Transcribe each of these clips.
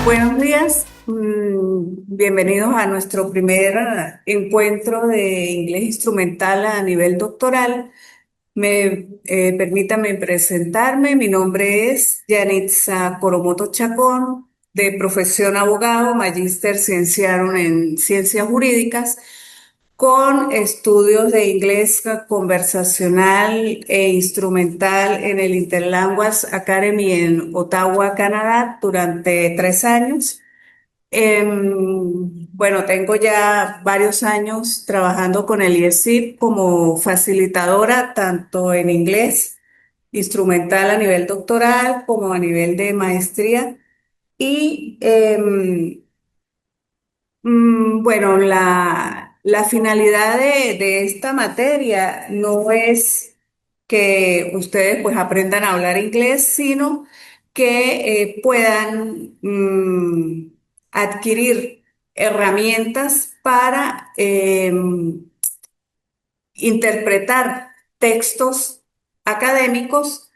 Buenos días, bienvenidos a nuestro primer encuentro de inglés instrumental a nivel doctoral. Permítame presentarme, mi nombre es Yanitza Coromoto Chacón, de profesión abogado, magíster cienciaron en ciencias jurídicas, con estudios de inglés conversacional e instrumental en el Interlanguage Academy en Ottawa, Canadá, durante 3 años. Bueno, tengo ya varios años trabajando con el IESIP como facilitadora, tanto en inglés instrumental a nivel doctoral como a nivel de maestría. Y bueno, la finalidad de esta materia no es que ustedes pues aprendan a hablar inglés, sino que puedan adquirir herramientas para interpretar textos académicos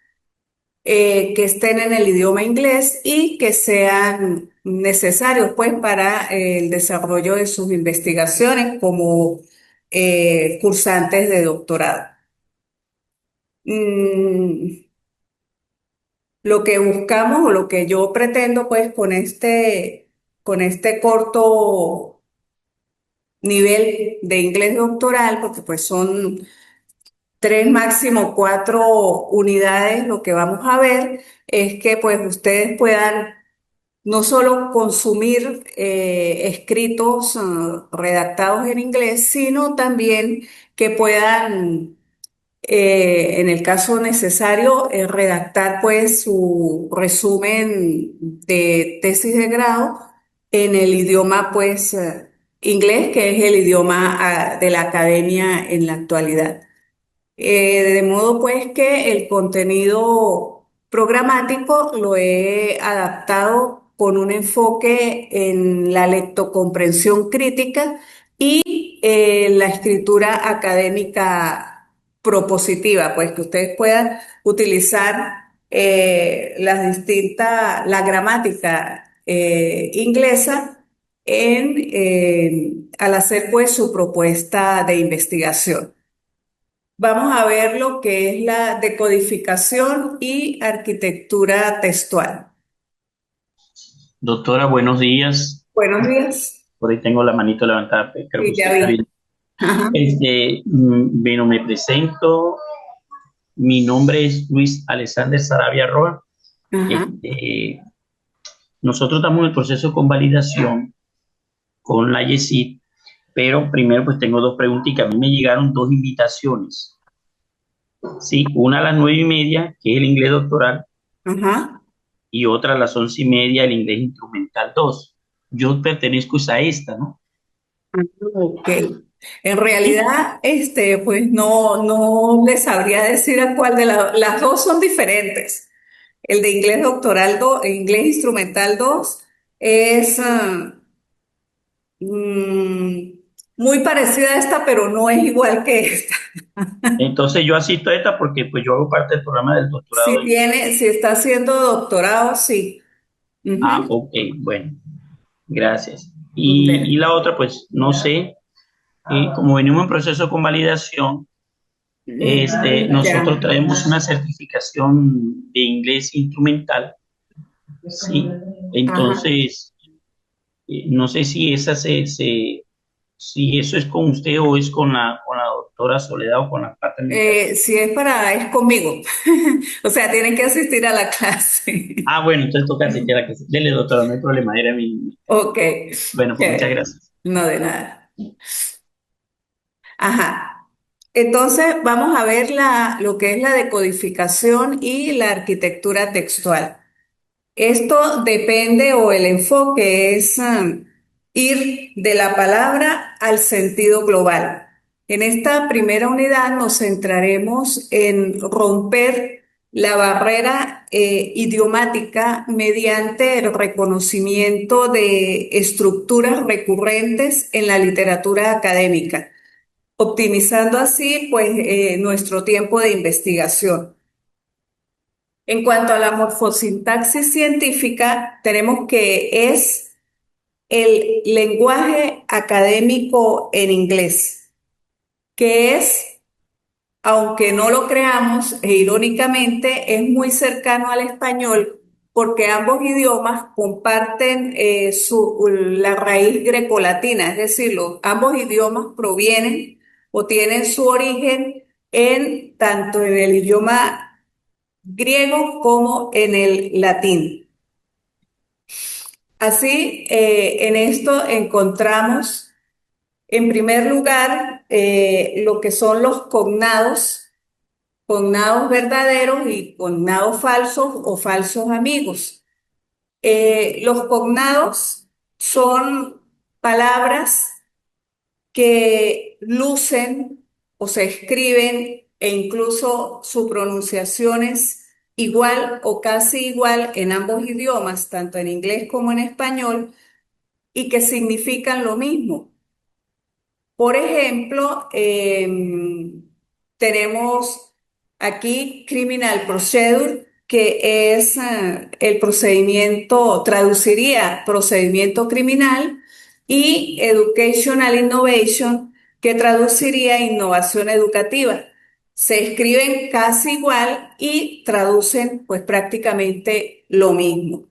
que estén en el idioma inglés y que sean necesarios pues para el desarrollo de sus investigaciones como cursantes de doctorado. Mm, lo que buscamos o lo que yo pretendo pues con este corto nivel de inglés doctoral, porque pues son 3 máximo 4 unidades, lo que vamos a ver es que pues ustedes puedan no solo consumir escritos redactados en inglés, sino también que puedan, en el caso necesario, redactar pues su resumen de tesis de grado en el idioma pues inglés, que es el idioma de la academia en la actualidad. De modo pues que el contenido programático lo he adaptado con un enfoque en la lectocomprensión crítica y la escritura académica propositiva, pues que ustedes puedan utilizar la gramática inglesa al hacer pues su propuesta de investigación. Vamos a ver lo que es la decodificación y arquitectura textual. Doctora, buenos días. Buenos días. Por ahí tengo la manito levantada, creo que Sí, usted ya está vi. bien. Ajá, Bueno, me presento. Mi nombre es Luis Alexander Sarabia Roa. ajá. Este, Nosotros estamos en el proceso de convalidación con la YESID, pero primero pues tengo dos preguntitas. A mí me llegaron dos invitaciones. Sí, una a las 9:30, que es el inglés doctoral, Ajá. y otra a las 11:30, el inglés instrumental 2. Yo pertenezco a esta, ¿no? Ok. En realidad, pues no les sabría decir a cuál las dos son diferentes. El de inglés doctoral 2, inglés instrumental 2 es mm, muy parecida a esta, pero no es igual que esta. Entonces yo asisto a esta porque pues yo hago parte del programa del doctorado. Si está haciendo doctorado, sí. Ah, Ujú. ok, bueno, gracias. Y De- la otra, pues no sé, como venimos en proceso de convalidación, nosotros ya. traemos una certificación de inglés instrumental, ¿sí? Ajá. Entonces, no sé si si eso es con usted o es con con la doctora Soledad o con la parte administrativa. Si es conmigo. O sea, tienen que asistir a la clase. Ah, bueno, entonces toca asistir a la clase. Dele, doctora, no hay problema, era mi... Ok. Bueno, pues muchas gracias. No de nada. Ajá. Entonces, vamos a ver lo que es la decodificación y la arquitectura textual. Esto depende o el enfoque es ir de la palabra al sentido global. En esta primera unidad nos centraremos en romper la barrera idiomática mediante el reconocimiento de estructuras recurrentes en la literatura académica, optimizando así pues nuestro tiempo de investigación. En cuanto a la morfosintaxis científica, tenemos que es el lenguaje académico en inglés, que es, aunque no lo creamos, e irónicamente, es muy cercano al español porque ambos idiomas comparten la raíz grecolatina, es decir, ambos idiomas provienen o tienen su origen en tanto en el idioma griego como en el latín. Así, en esto encontramos, en primer lugar, lo que son los cognados verdaderos y cognados falsos o falsos amigos. Los cognados son palabras que lucen o se escriben e incluso su pronunciación es igual o casi igual en ambos idiomas, tanto en inglés como en español, y que significan lo mismo. Por ejemplo, tenemos aquí Criminal Procedure, que es el procedimiento, traduciría procedimiento criminal, y Educational Innovation, que traduciría innovación educativa. Se escriben casi igual y traducen pues prácticamente lo mismo.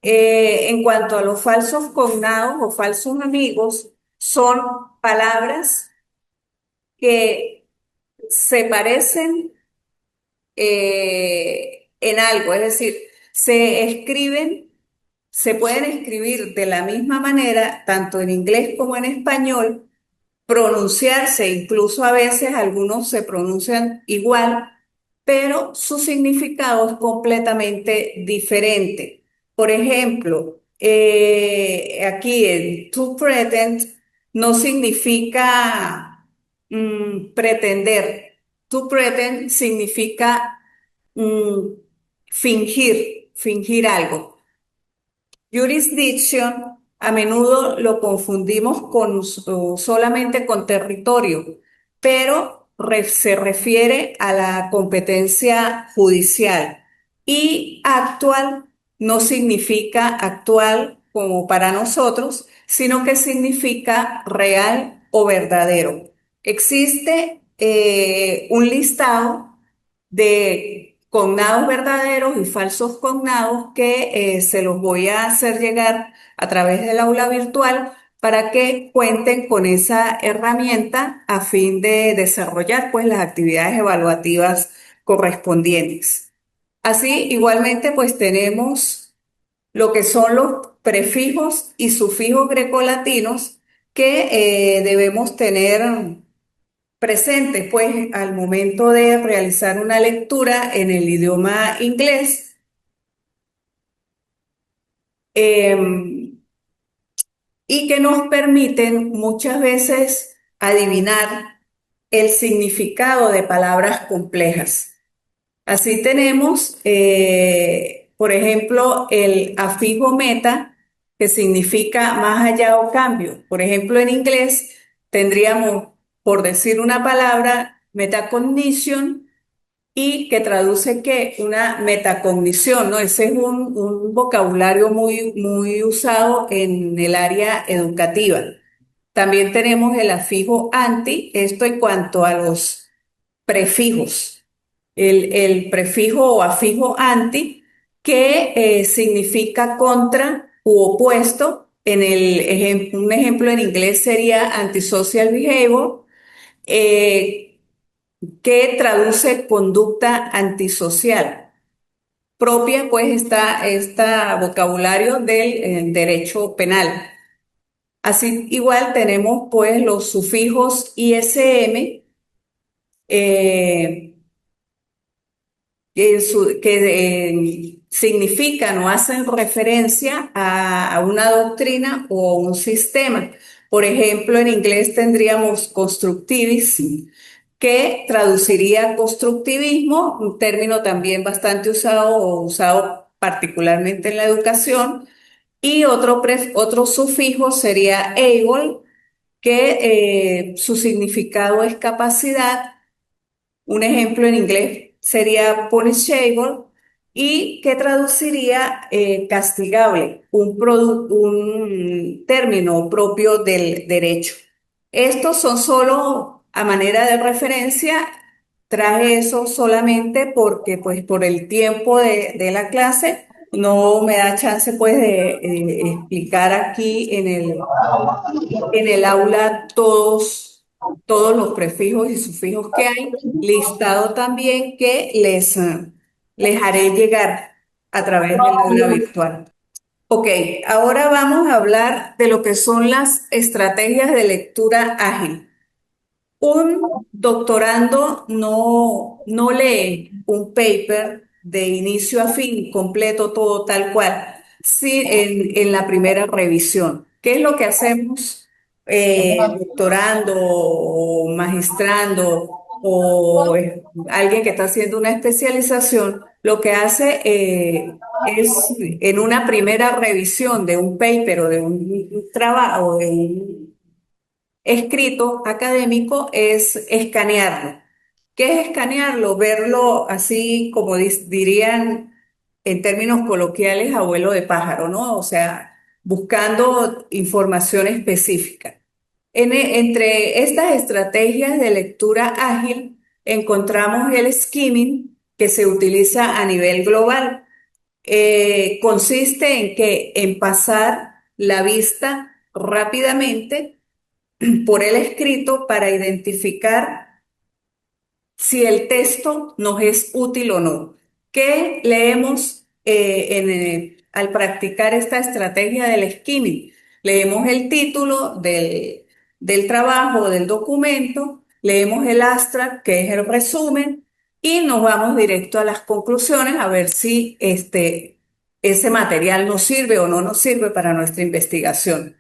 En cuanto a los falsos cognados o falsos amigos, son palabras que se parecen en algo, es decir, se escriben, se pueden escribir de la misma manera, tanto en inglés como en español, pronunciarse, incluso a veces algunos se pronuncian igual, pero su significado es completamente diferente. Por ejemplo, aquí el to pretend no significa pretender. To pretend significa mm, fingir algo. Jurisdiction a menudo lo confundimos solamente con territorio, pero se refiere a la competencia judicial. Y actual no significa actual como para nosotros, sino que significa real o verdadero. Existe un listado de cognados verdaderos y falsos cognados que se los voy a hacer llegar a través del aula virtual para que cuenten con esa herramienta a fin de desarrollar pues las actividades evaluativas correspondientes. Así, igualmente, pues tenemos lo que son los prefijos y sufijos grecolatinos que debemos tener presente, pues, al momento de realizar una lectura en el idioma inglés, eh, y que nos permiten muchas veces adivinar el significado de palabras complejas. Así tenemos, por ejemplo, el afijo meta, que significa más allá o cambio. Por ejemplo, en inglés tendríamos, por decir una palabra, metacognition, y que traduce que una metacognición, ¿no? Ese es un vocabulario muy usado en el área educativa. También tenemos el afijo anti, esto en cuanto a los prefijos. El prefijo o afijo anti, que significa contra u opuesto. Un ejemplo en inglés sería antisocial behavior, eh, que traduce conducta antisocial. Propia, pues, está este vocabulario del derecho penal. Así, igual tenemos, pues, los sufijos ISM, eh, que significan o hacen referencia a una doctrina o un sistema. Por ejemplo, en inglés tendríamos constructivism, que traduciría constructivismo, un término también bastante usado o usado particularmente en la educación, y otro sufijo sería able, que su significado es capacidad. Un ejemplo en inglés sería punishable, y que traduciría castigable, un término propio del derecho. Estos son solo a manera de referencia. Traje eso solamente porque, pues, por el tiempo de la clase, no me da chance, pues, de explicar aquí en el aula todos los prefijos y sufijos que hay, listado también que les haré llegar a través del aula virtual. Ok, ahora vamos a hablar de lo que son las estrategias de lectura ágil. Un doctorando no lee un paper de inicio a fin, completo, todo tal cual, sí, en la primera revisión. ¿Qué es lo que hacemos doctorando o magistrando o alguien que está haciendo una especialización? Lo que hace es en una primera revisión de un paper o de un trabajo, de un escrito académico es escanearlo. ¿Qué es escanearlo? Verlo así como dirían en términos coloquiales, abuelo de pájaro, ¿no? O sea, buscando información específica. Entre estas estrategias de lectura ágil encontramos el skimming que se utiliza a nivel global. Consiste en pasar la vista rápidamente por el escrito para identificar si el texto nos es útil o no. ¿Qué leemos al practicar esta estrategia del skimming? Leemos el título del trabajo, del documento, leemos el abstract, que es el resumen, y nos vamos directo a las conclusiones a ver si ese material nos sirve o no nos sirve para nuestra investigación.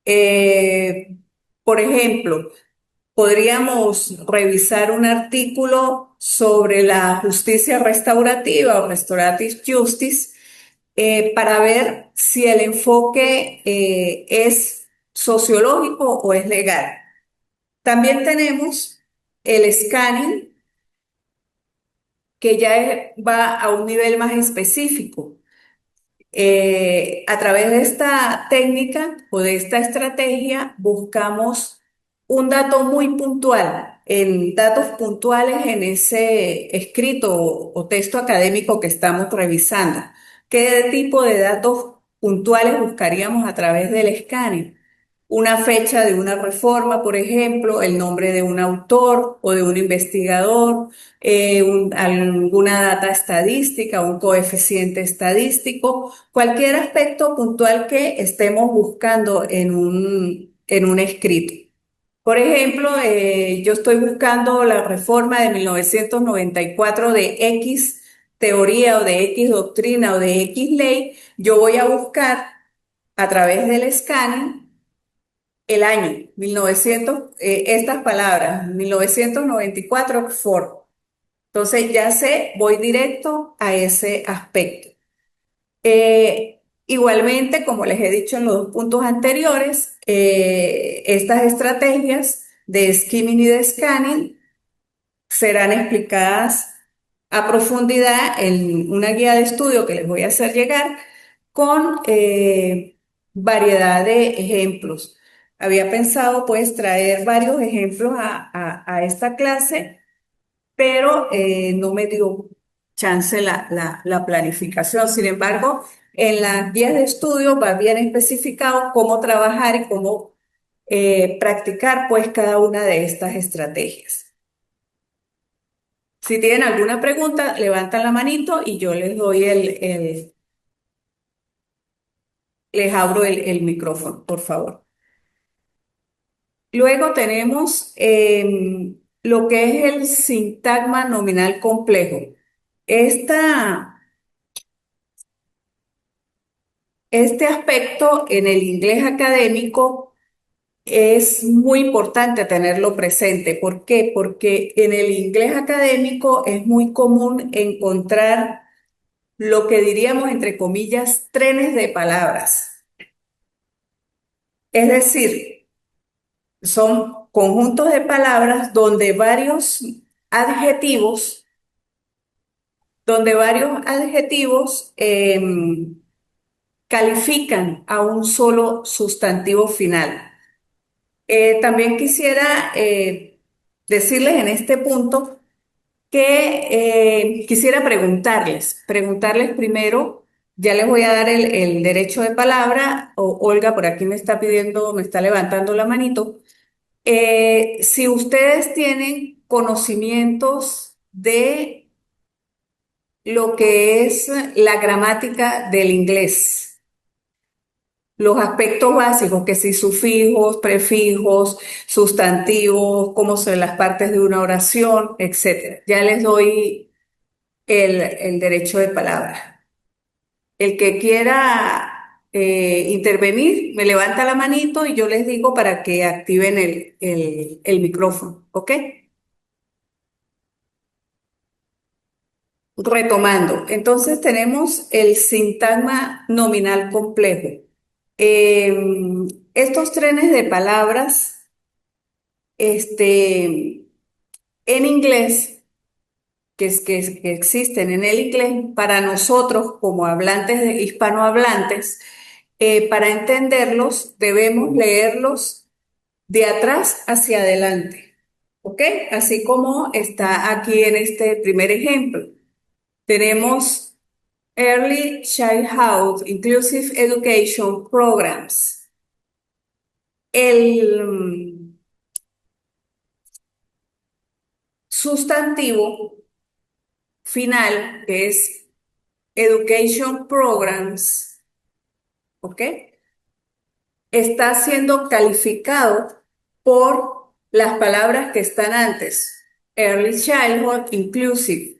Eh, por ejemplo, podríamos revisar un artículo sobre la justicia restaurativa o restorative justice para ver si el enfoque es sociológico o es legal. También tenemos el scanning, que ya va a un nivel más específico. A través de esta técnica o de esta estrategia buscamos un dato muy puntual, en datos puntuales en ese escrito o texto académico que estamos revisando. ¿Qué tipo de datos puntuales buscaríamos a través del escáner? Una fecha de una reforma, por ejemplo, el nombre de un autor o de un investigador, alguna data estadística, un coeficiente estadístico, cualquier aspecto puntual que estemos buscando en un escrito. Por ejemplo, yo estoy buscando la reforma de 1994 de X teoría o de X doctrina o de X ley. Yo voy a buscar a través del escáner el año, 1900, estas palabras, 1994, Oxford. Entonces ya sé, voy directo a ese aspecto. Igualmente, como les he dicho en los dos puntos anteriores, estas estrategias de skimming y de scanning serán explicadas a profundidad en una guía de estudio que les voy a hacer llegar con variedad de ejemplos. Había pensado pues traer varios ejemplos a esta clase, pero no me dio chance la planificación. Sin embargo, en las guías de estudio va bien especificado cómo trabajar y cómo practicar pues cada una de estas estrategias. Si tienen alguna pregunta, levantan la manito y yo les doy les abro el micrófono, por favor. Luego tenemos lo que es el sintagma nominal complejo. Esta, este aspecto en el inglés académico es muy importante tenerlo presente. ¿Por qué? Porque en el inglés académico es muy común encontrar lo que diríamos, entre comillas, trenes de palabras. Es decir, son conjuntos de palabras donde varios adjetivos donde varios adjetivos califican a un solo sustantivo final. También quisiera decirles en este punto que quisiera preguntarles primero, ya les voy a dar el derecho de palabra, Olga por aquí me está pidiendo, me está levantando la manito. Si ustedes tienen conocimientos de lo que es la gramática del inglés, los aspectos básicos, que si sufijos, prefijos, sustantivos, cómo son las partes de una oración, etcétera. Ya les doy el derecho de palabra. El que quiera intervenir, me levanta la manito y yo les digo para que activen el micrófono, ¿ok? Retomando, entonces tenemos el sintagma nominal complejo. Estos trenes de palabras, en inglés, que existen en el inglés, para nosotros como hablantes de hispanohablantes, para entenderlos debemos leerlos de atrás hacia adelante, ¿ok? Así como está aquí en este primer ejemplo. Tenemos Early Childhood Inclusive Education Programs. El sustantivo final, que es Education Programs, ¿ok? Está siendo calificado por las palabras que están antes. Early Childhood Inclusive.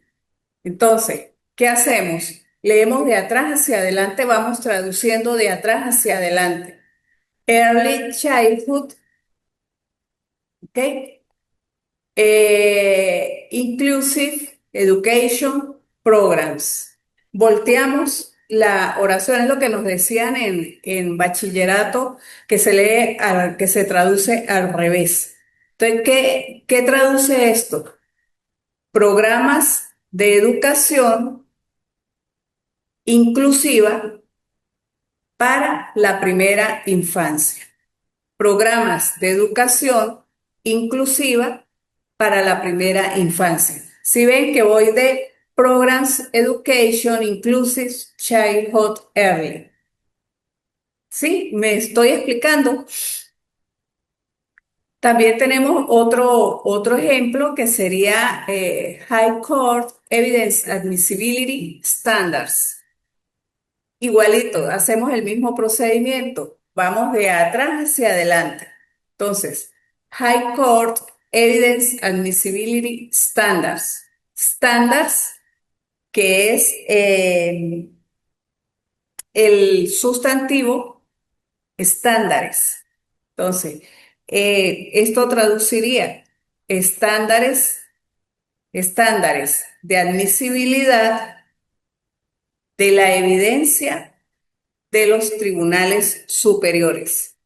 Entonces, ¿qué hacemos? Leemos de atrás hacia adelante, vamos traduciendo de atrás hacia adelante. Early Childhood, ¿ok? Inclusive Education Programs. Volteamos la oración, es lo que nos decían en bachillerato, que se lee, que se traduce al revés. Entonces, ¿qué traduce esto? Programas de educación inclusiva para la primera infancia. Programas de educación inclusiva para la primera infancia. Si ven que voy de Programs Education Inclusive Childhood Early. ¿Sí? ¿Me estoy explicando? También tenemos otro ejemplo que sería High Court Evidence Admissibility Standards. Igualito, hacemos el mismo procedimiento. Vamos de atrás hacia adelante. Entonces, High Court Evidence Admissibility Standards. Standards, que es el sustantivo estándares. Entonces, esto traduciría estándares, estándares de admisibilidad de la evidencia de los tribunales superiores.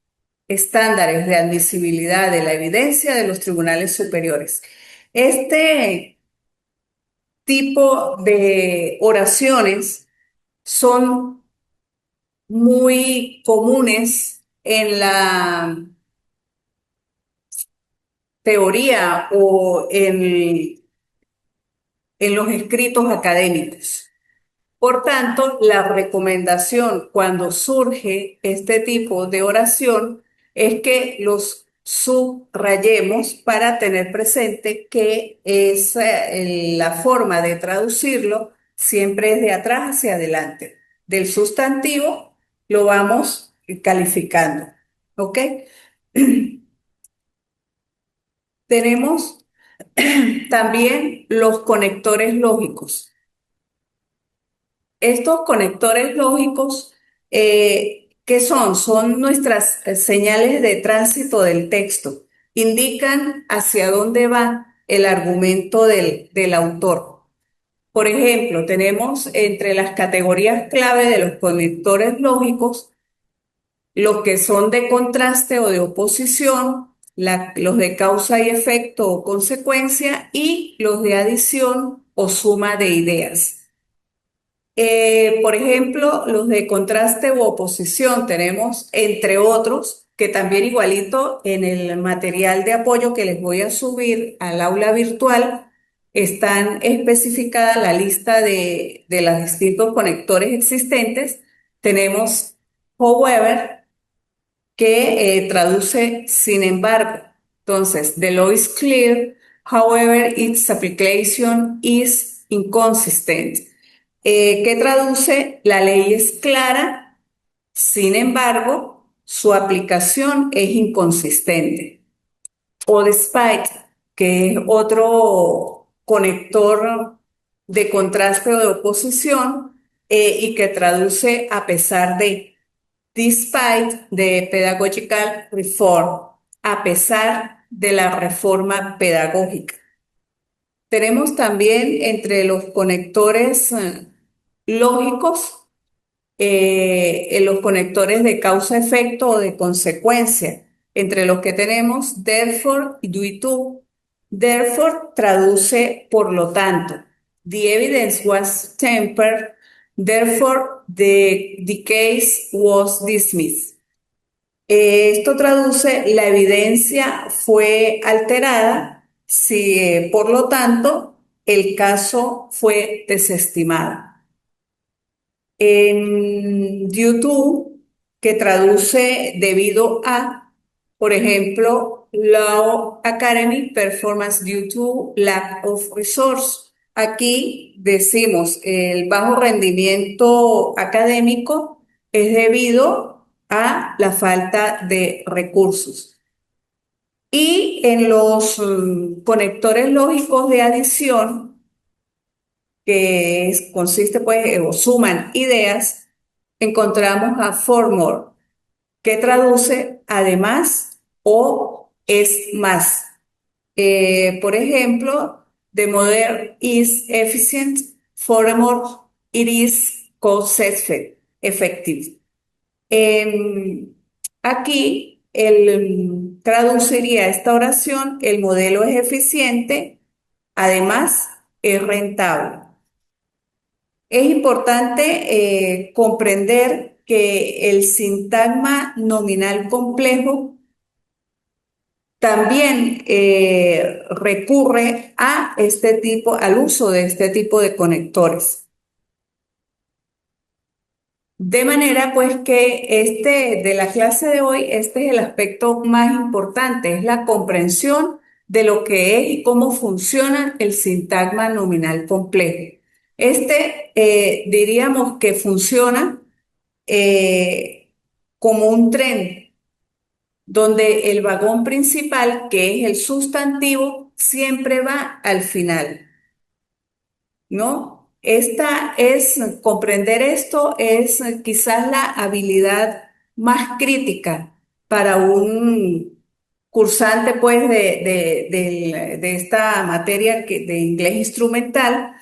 Estándares de admisibilidad de la evidencia de los tribunales superiores. Este tipo de oraciones son muy comunes en la teoría o en los escritos académicos. Por tanto, la recomendación cuando surge este tipo de oración es que los subrayemos para tener presente que la forma de traducirlo siempre es de atrás hacia adelante. Del sustantivo lo vamos calificando. ¿Ok? Tenemos también los conectores lógicos. Estos conectores lógicos, ¿qué son? Son nuestras señales de tránsito del texto. Indican hacia dónde va el argumento del autor. Por ejemplo, tenemos entre las categorías clave de los conectores lógicos los que son de contraste o de oposición, los de causa y efecto o consecuencia y los de adición o suma de ideas. Por ejemplo, los de contraste u oposición tenemos, entre otros, que también igualito en el material de apoyo que les voy a subir al aula virtual, están especificada la lista de los distintos conectores existentes. Tenemos, however, que traduce sin embargo. Entonces, the law is clear, however, its application is inconsistent. Que traduce, la ley es clara, sin embargo, su aplicación es inconsistente. O despite, que es otro conector de contraste o de oposición, y que traduce a pesar de. Despite the pedagogical reform, a pesar de la reforma pedagógica. Tenemos también entre los conectores lógicos, en los conectores de causa-efecto o de consecuencia, entre los que tenemos therefore y due to. Therefore traduce por lo tanto. The evidence was tempered, therefore the case was dismissed. Esto traduce, la evidencia fue alterada, si, por lo tanto, el caso fue desestimado. En YouTube, que traduce debido a, por ejemplo, Law Academy Performance due to lack of resource. Aquí decimos el bajo rendimiento académico es debido a la falta de recursos. Y en los conectores lógicos de adición, consiste pues, o suman ideas, encontramos a for que traduce además o es más. Por ejemplo, the model is efficient, furthermore, it is cost effective. Em, Aquí traduciría esta oración, el modelo es eficiente, además es rentable. Es importante comprender que el sintagma nominal complejo también recurre a este tipo, al uso de este tipo de conectores. De manera pues que de la clase de hoy, este es el aspecto más importante, es la comprensión de lo que es y cómo funciona el sintagma nominal complejo. Diríamos que funciona eh, como un tren, donde el vagón principal, que es el sustantivo, siempre va al final, ¿no? Comprender esto es quizás la habilidad más crítica para un cursante, pues, de esta materia de inglés instrumental.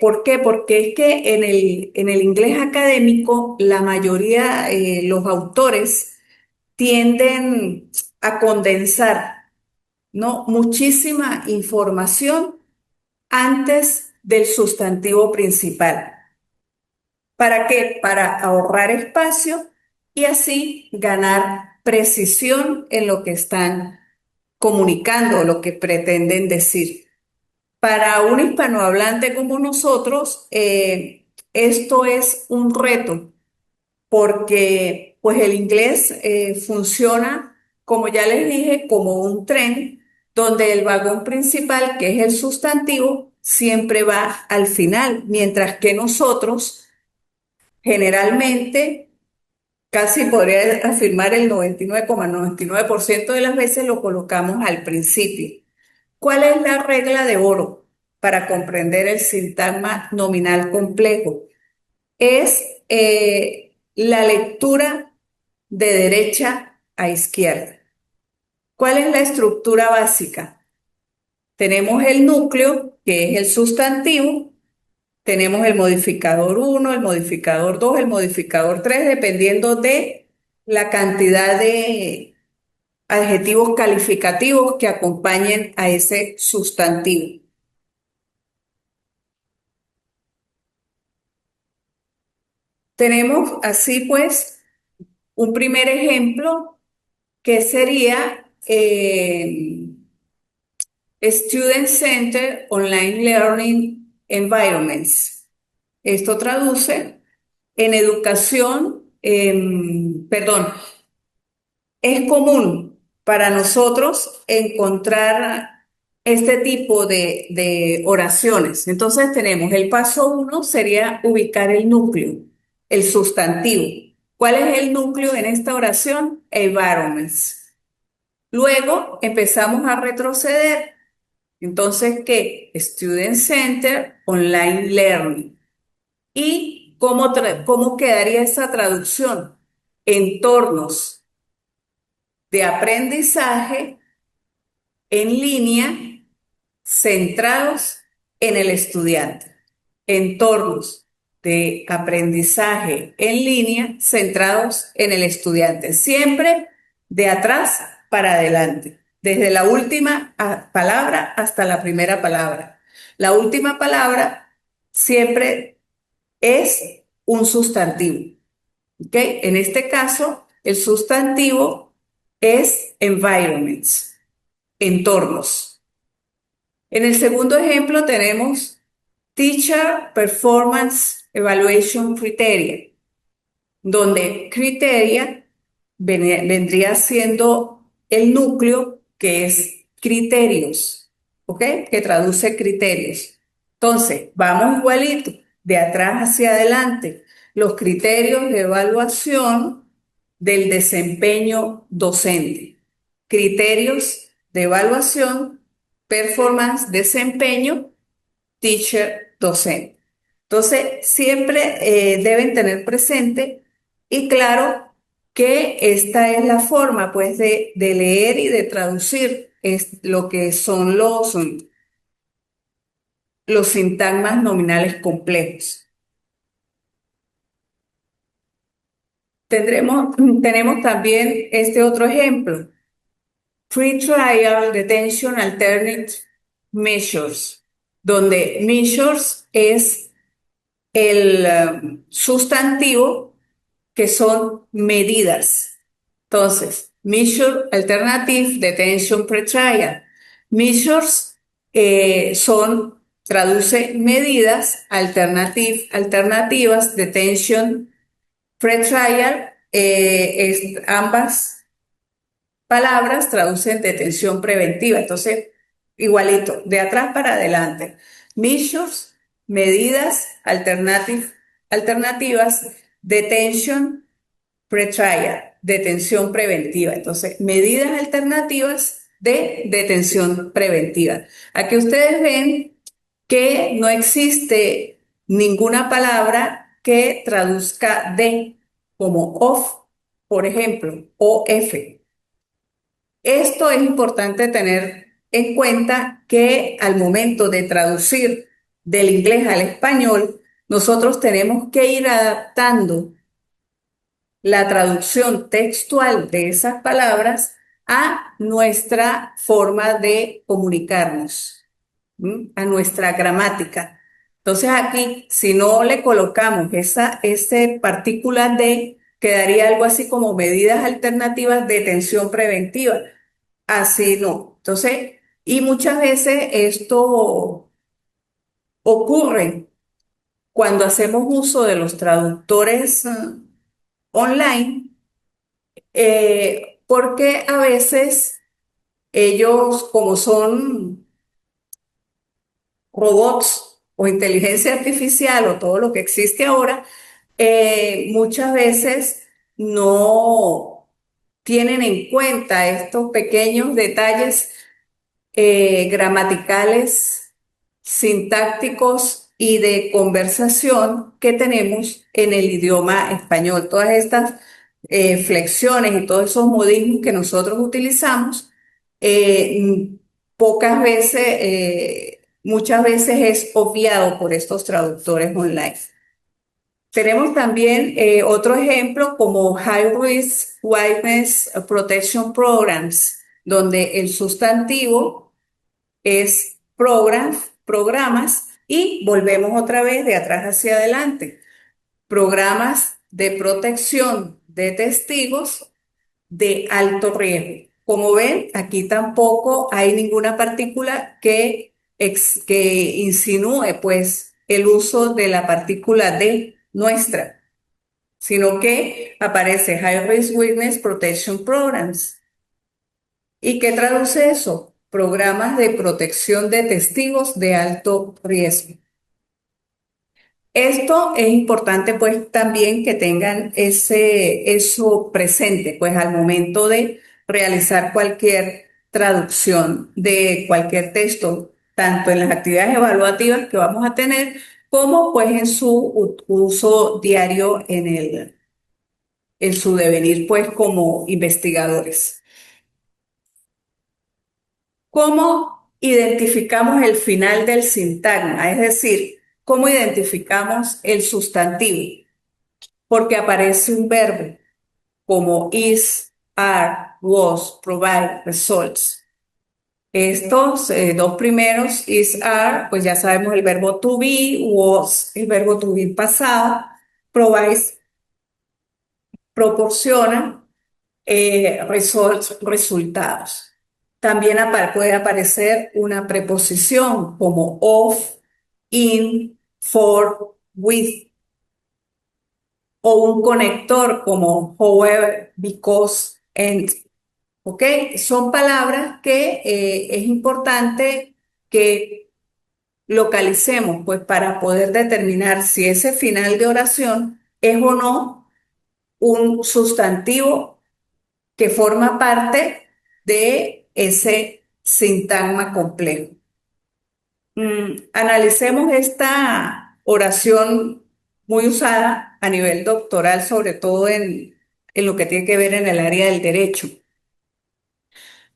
¿Por qué? Porque es que en el inglés académico, la mayoría, los autores tienden a condensar, ¿no? Muchísima información antes del sustantivo principal. ¿Para qué? Para ahorrar espacio y así ganar precisión en lo que están comunicando, lo que pretenden decir. Para un hispanohablante como nosotros, esto es un reto porque pues el inglés funciona, como ya les dije, como un tren donde el vagón principal, que es el sustantivo, siempre va al final, mientras que nosotros generalmente, casi podría afirmar el 99,99% de las veces lo colocamos al principio. ¿Cuál es la regla de oro para comprender el sintagma nominal complejo? Es la lectura de derecha a izquierda. ¿Cuál es la estructura básica? Tenemos el núcleo, que es el sustantivo, tenemos el modificador uno, el modificador 2, el modificador 3, dependiendo de la cantidad de adjetivos calificativos que acompañen a ese sustantivo. Tenemos así pues un primer ejemplo que sería Student Center Online Learning Environments. Esto traduce en educación, perdón, es común para nosotros encontrar este tipo de oraciones. Entonces tenemos el paso uno sería ubicar el núcleo, el sustantivo. ¿Cuál es el núcleo en esta oración? Environments. Luego empezamos a retroceder. Entonces, ¿qué? Student Center Online Learning. ¿Y cómo quedaría esa traducción? Entornos de aprendizaje en línea centrados en el estudiante. Entornos de aprendizaje en línea centrados en el estudiante. Siempre de atrás para adelante. Desde la última palabra hasta la primera palabra. La última palabra siempre es un sustantivo. ¿Ok? En este caso, el sustantivo es environments, entornos. En el segundo ejemplo tenemos Teacher Performance Evaluation Criteria, donde criteria vendría siendo el núcleo que es criterios, ¿ok? Que traduce criterios. Entonces, vamos igualito, de atrás hacia adelante, los criterios de evaluación del desempeño docente. Criterios de evaluación, performance, desempeño, teacher, docente. Entonces, siempre deben tener presente y claro que esta es la forma, pues, de leer y de traducir lo que son los sintagmas nominales complejos. Tenemos también este otro ejemplo, Pre-Trial Detention Alternate Measures, donde measures es el sustantivo que son medidas. Entonces, measure alternative detention pretrial. Measures traduce medidas, alternativas, detention pretrial, ambas palabras traducen detención preventiva. Entonces, igualito, de atrás para adelante. Measures, medidas, alternativas, detention pretrial, detención preventiva. Entonces, medidas alternativas de detención preventiva. Aquí ustedes ven que no existe ninguna palabra que traduzca de como off, por ejemplo, o f. Esto es importante tener en cuenta que al momento de traducir del inglés al español, nosotros tenemos que ir adaptando la traducción textual de esas palabras a nuestra forma de comunicarnos, a nuestra gramática. Entonces aquí, si no le colocamos ese partícula de, quedaría algo así como medidas alternativas de detención preventiva. Así no. Entonces, y muchas veces esto ocurre cuando hacemos uso de los traductores online, porque a veces ellos, como son robots o inteligencia artificial o todo lo que existe ahora, muchas veces no tienen en cuenta estos pequeños detalles gramaticales, sintácticos y de conversación que tenemos en el idioma español. Todas estas flexiones y todos esos modismos que nosotros utilizamos, pocas veces, muchas veces es obviado por estos traductores online. Tenemos también otro ejemplo como High Risk Whiteness Protection Programs, donde el sustantivo es programas y volvemos otra vez de atrás hacia adelante. programas de protección de testigos de alto riesgo. Como ven, aquí tampoco hay ninguna partícula que insinúe pues el uso de la partícula D nuestra, sino que aparece High Risk Witness Protection Programs. ¿Y qué traduce eso? Programas de protección de testigos de alto riesgo. Esto es importante pues también que tengan eso presente pues al momento de realizar cualquier traducción de cualquier texto, tanto en las actividades evaluativas que vamos a tener como pues en su uso diario en su devenir pues como investigadores. ¿Cómo identificamos el final del sintagma? Es decir, ¿cómo identificamos el sustantivo? Porque aparece un verbo como is, are, was, provide, results. Estos dos primeros, is, are, pues ya sabemos el verbo to be, was, el verbo to be pasado, provides, proporciona, results, resultados. También puede aparecer una preposición como of, in, for, with, o un conector como however, because, and. ¿Ok? Son palabras que es importante que localicemos, pues para poder determinar si ese final de oración es o no un sustantivo que forma parte de ese sintagma complejo. Analicemos esta oración muy usada a nivel doctoral, sobre todo en lo que tiene que ver en el área del derecho.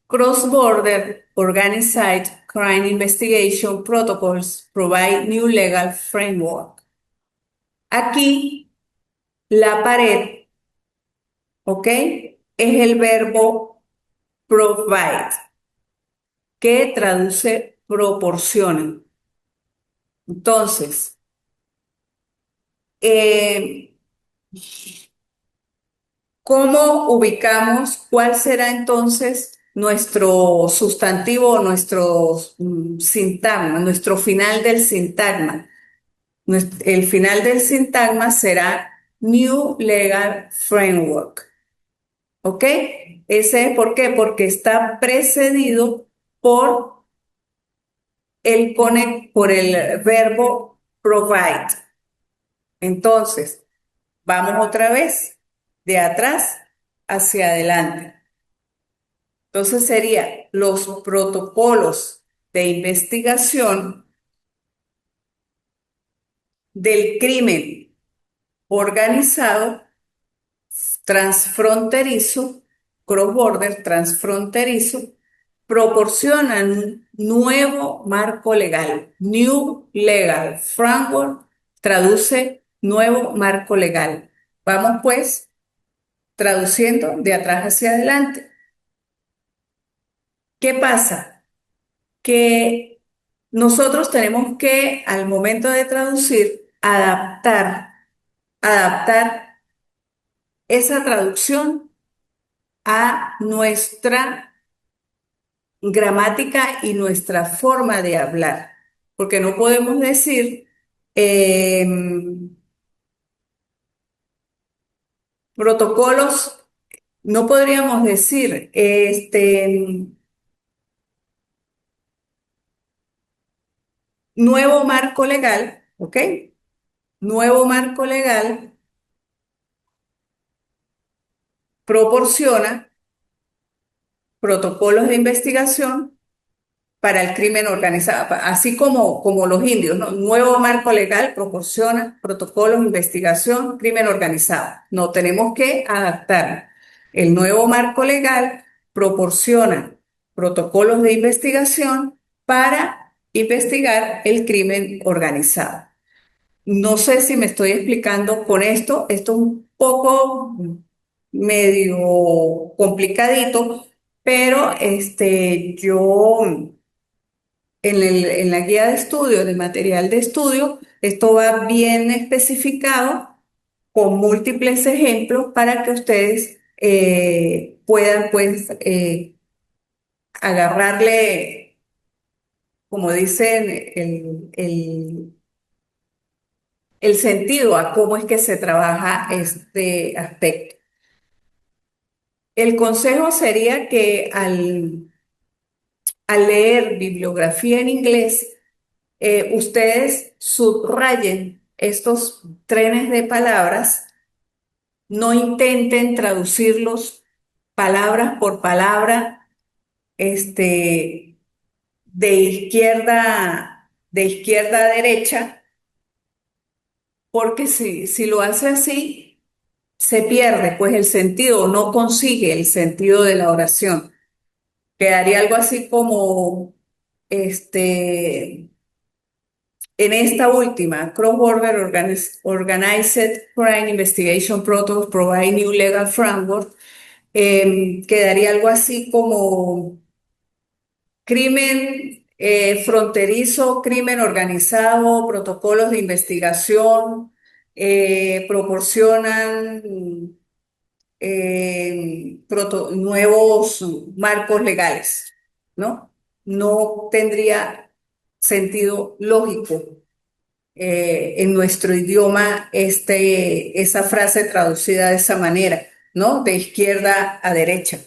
Cross-border organized crime investigation protocols provide new legal framework. Aquí la pared, ¿ok? Es el verbo provide, que traduce proporciona. Entonces, eh, ¿cómo ubicamos cuál será entonces nuestro sustantivo o nuestro sintagma, nuestro final del sintagma? El final del sintagma será New Legal Framework. ¿Ok? Ese es ¿por qué? Porque está precedido por por el verbo provide. Entonces, vamos otra vez de atrás hacia adelante. Entonces sería los protocolos de investigación del crimen organizado transfronterizo, cross-border transfronterizo, proporcionan un nuevo marco legal. New Legal Framework traduce nuevo marco legal. Vamos pues traduciendo de atrás hacia adelante. ¿Qué pasa? Que nosotros tenemos que, al momento de traducir, adaptar esa traducción a nuestra gramática y nuestra forma de hablar, porque no podemos decir eh, protocolos, no podríamos decir nuevo marco legal, ¿ok? Nuevo marco legal proporciona protocolos de investigación para el crimen organizado, así como los indios, ¿no? Nuevo marco legal proporciona protocolos de investigación, crimen organizado. No tenemos que adaptar. El nuevo marco legal proporciona protocolos de investigación para investigar el crimen organizado. No sé si me estoy explicando con esto. Esto es un poco medio complicadito, pero yo en la guía de estudio, del material de estudio, esto va bien especificado con múltiples ejemplos para que ustedes puedan pues agarrarle, como dicen, el sentido a cómo es que se trabaja este aspecto. El consejo sería que al leer bibliografía en inglés, ustedes subrayen estos trenes de palabras, no intenten traducirlos palabra por palabra, este, de izquierda a derecha, porque si lo hace así, se pierde pues el sentido, no consigue el sentido de la oración. Quedaría algo así como, este, en esta última, Cross-Border Organized Crime Investigation Protocols Provide New Legal Framework, quedaría algo así como crimen fronterizo, crimen organizado, protocolos de investigación, proporcionan nuevos marcos legales, ¿no? No tendría sentido lógico en nuestro idioma esa frase traducida de esa manera, ¿no? De izquierda a derecha.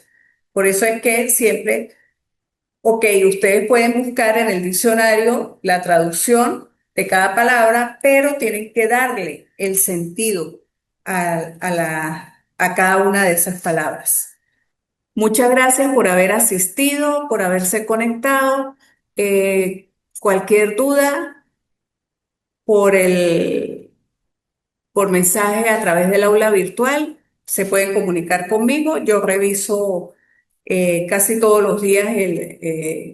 Por eso es que siempre, ok, ustedes pueden buscar en el diccionario la traducción de cada palabra, pero tienen que darle el sentido a cada una de esas palabras. Muchas gracias por haber asistido, por haberse conectado. Cualquier duda por por mensaje a través del aula virtual, se pueden comunicar conmigo. Yo reviso casi todos los días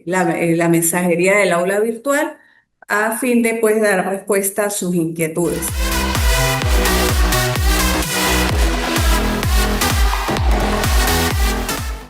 la mensajería del aula virtual a fin de pues dar respuesta a sus inquietudes.